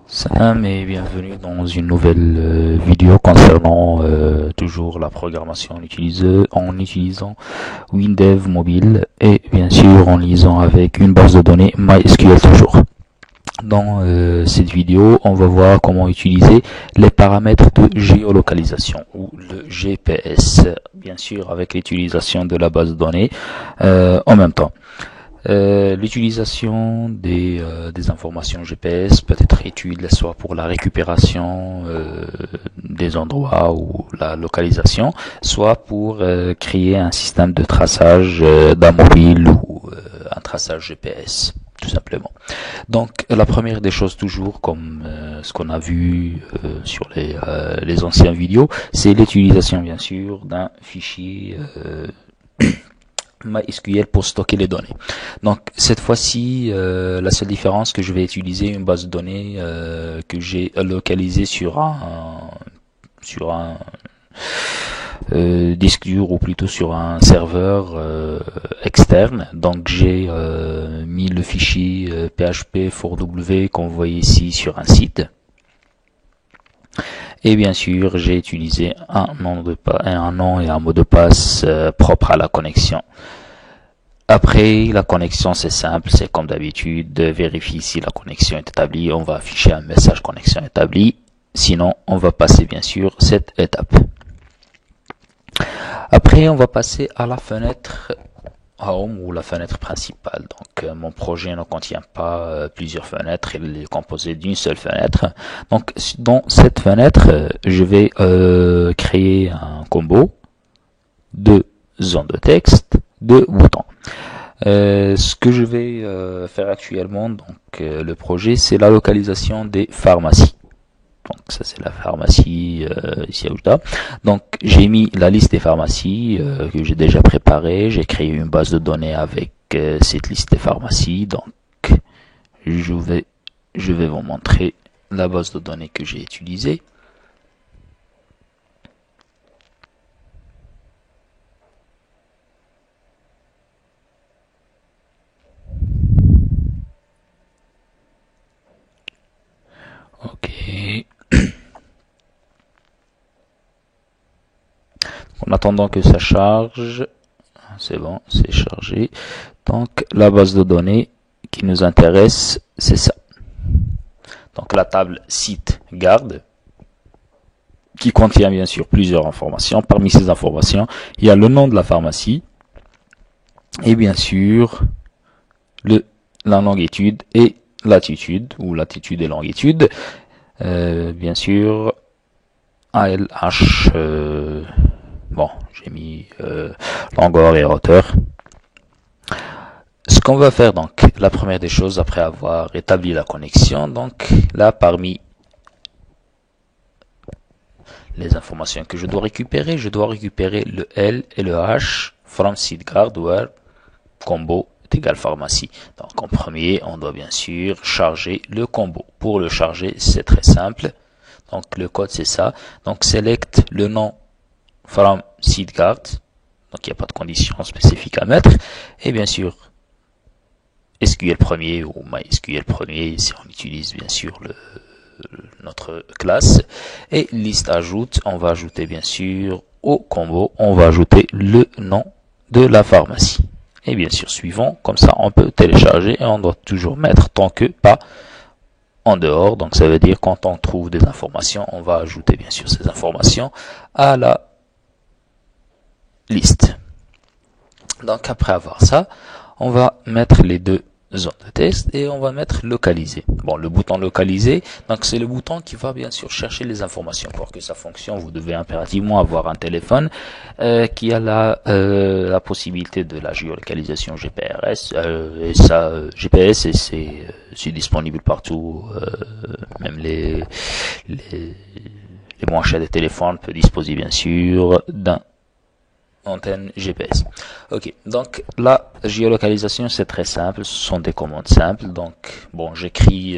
Salam et bienvenue dans une nouvelle vidéo concernant toujours la programmation en utilisant WinDev mobile et bien sûr en lisant avec une base de données MySQL toujours. Dans cette vidéo, on va voir comment utiliser les paramètres de géolocalisation ou le GPS, bien sûr avec l'utilisation de la base de données en même temps. L'utilisation des informations GPS peut être utile soit pour la récupération des endroits ou la localisation, soit pour créer un système de traçage d'un mobile ou un traçage GPS, tout simplement. Donc la première des choses toujours, comme ce qu'on a vu sur les anciennes vidéos, c'est l'utilisation bien sûr d'un fichier MySQL pour stocker les données. Donc cette fois-ci, la seule différence que je vais utiliser une base de données que j'ai localisée sur un disque dur ou plutôt sur un serveur externe. Donc j'ai mis le fichier PHP 4W qu'on voit ici sur un site. Et bien sûr, j'ai utilisé un nom et un mot de passe propre à la connexion. Après, la connexion, c'est simple, c'est comme d'habitude, vérifie si la connexion est établie. On va afficher un message connexion établie. Sinon, on va passer bien sûr cette étape. Après, on va passer à la fenêtre Home ou la fenêtre principale. Donc mon projet ne contient pas plusieurs fenêtres, il est composé d'une seule fenêtre. Donc dans cette fenêtre, je vais créer un combo de zones de texte, de boutons. Ce que je vais faire actuellement, donc le projet, c'est la localisation des pharmacies. Donc ça c'est la pharmacie ici à Oujda. Donc j'ai mis la liste des pharmacies que j'ai déjà préparée. J'ai créé une base de données avec cette liste des pharmacies. Donc je vais vous montrer la base de données que j'ai utilisée. Ok. En attendant que ça charge, c'est bon, c'est chargé. Donc la base de données qui nous intéresse, c'est ça. Donc la table site garde qui contient bien sûr plusieurs informations. Parmi ces informations, il y a le nom de la pharmacie et bien sûr la longitude et latitude ou latitude et longitude. Bien sûr ALH. Bon, j'ai mis longueur et hauteur. Ce qu'on va faire donc, la première des choses après avoir établi la connexion, donc là parmi les informations que je dois récupérer le L et le H from siteguard where combo est égal pharmacie. Donc en premier, on doit bien sûr charger le combo. Pour le charger, c'est très simple. Donc le code c'est ça. Donc select le nom from siteguard. Donc il n'y a pas de condition spécifique à mettre. Et bien sûr, SQL premier ou MySQL premier si on utilise bien sûr notre classe. Et liste ajoute, on va ajouter bien sûr au combo, on va ajouter le nom de la pharmacie. Et bien sûr suivant, comme ça on peut télécharger et on doit toujours mettre tant que pas en dehors. Donc ça veut dire quand on trouve des informations, on va ajouter bien sûr ces informations à la liste. Donc après avoir ça, on va mettre les deux zones de texte et on va mettre localiser. Bon, le bouton localiser, donc c'est le bouton qui va bien sûr chercher les informations. Pour que ça fonctionne, vous devez impérativement avoir un téléphone qui a la possibilité de la géolocalisation GPS. Et ça, GPS, et c'est disponible partout, même les moins chers des téléphones peuvent disposer bien sûr d'un antenne GPS. Ok, donc la géolocalisation c'est très simple, ce sont des commandes simples. Donc bon, j'ai créé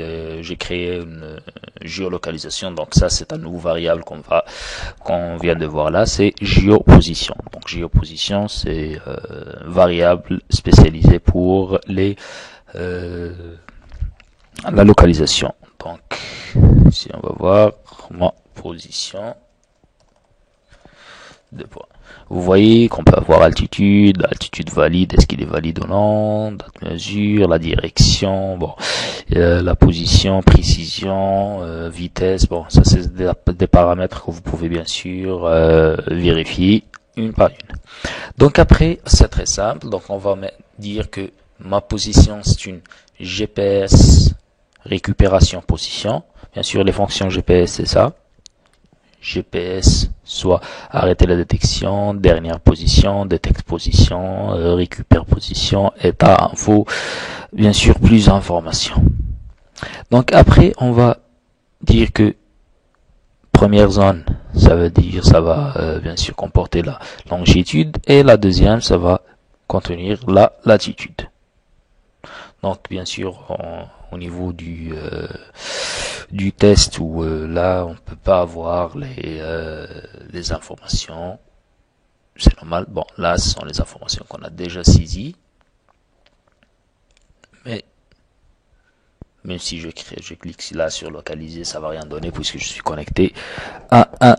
une géolocalisation, donc ça c'est un nouveau variable qu'on vient de voir là, c'est géoposition. Donc géoposition c'est variable spécialisée pour la localisation. Donc ici on va voir ma position. 2 points. Vous voyez qu'on peut avoir altitude, altitude valide, est-ce qu'il est valide ou non, date mesure, la direction, bon, la position, précision, vitesse, bon, ça c'est des paramètres que vous pouvez bien sûr vérifier une par une. Donc après, c'est très simple, donc on va dire que ma position c'est une GPS récupération position, bien sûr les fonctions GPS c'est ça. GPS, soit arrêter la détection, dernière position, détecte position, récupère position, état, info, bien sûr plus d'informations. Donc après, on va dire que première zone, ça veut dire, ça va bien sûr comporter la longitude, et la deuxième, ça va contenir la latitude. Donc bien sûr, au niveau du test où là on peut pas avoir les informations, c'est normal. Bon, là ce sont les informations qu'on a déjà saisies, mais même si je clique là sur localiser, ça va rien donner puisque je suis connecté à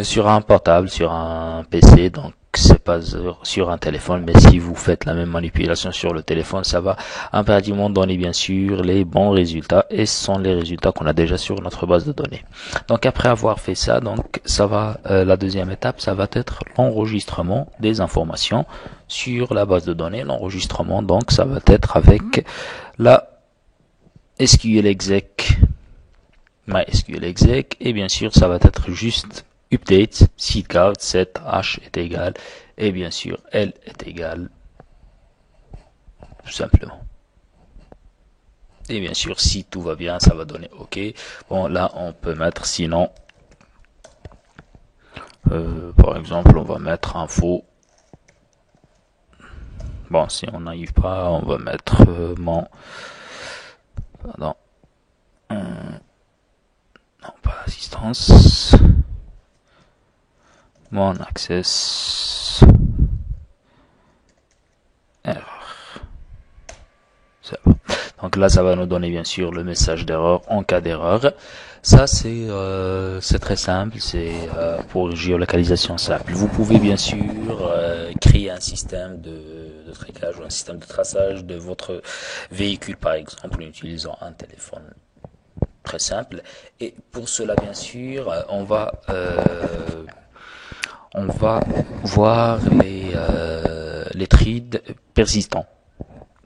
sur un portable, sur un PC, donc c'est pas sur un téléphone. Mais si vous faites la même manipulation sur le téléphone, ça va impérativement donner bien sûr les bons résultats, et ce sont les résultats qu'on a déjà sur notre base de données. Donc après avoir fait ça, donc ça va la deuxième étape, ça va être l'enregistrement des informations sur la base de données. L'enregistrement, donc ça va être avec la SQL exec, MySQL exec, et bien sûr ça va être juste update seedguard set h est égal, et bien sûr l est égal, tout simplement. Et bien sûr si tout va bien, ça va donner OK. Bon, là on peut mettre sinon par exemple on va mettre info. Bon, si on n'arrive pas, on va mettre mon pardon non, pas assistance, mon access erreur. Ça va. Donc là, ça va nous donner bien sûr le message d'erreur en cas d'erreur. Ça, c'est très simple, c'est pour géolocalisation simple. Vous pouvez bien sûr créer un système de traçage ou un système de traçage de votre véhicule, par exemple, en utilisant un téléphone très simple. Et pour cela, bien sûr, on va voir les threads persistants.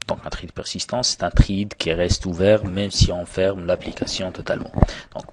Donc un thread persistant, c'est un thread qui reste ouvert même si on ferme l'application totalement. Donc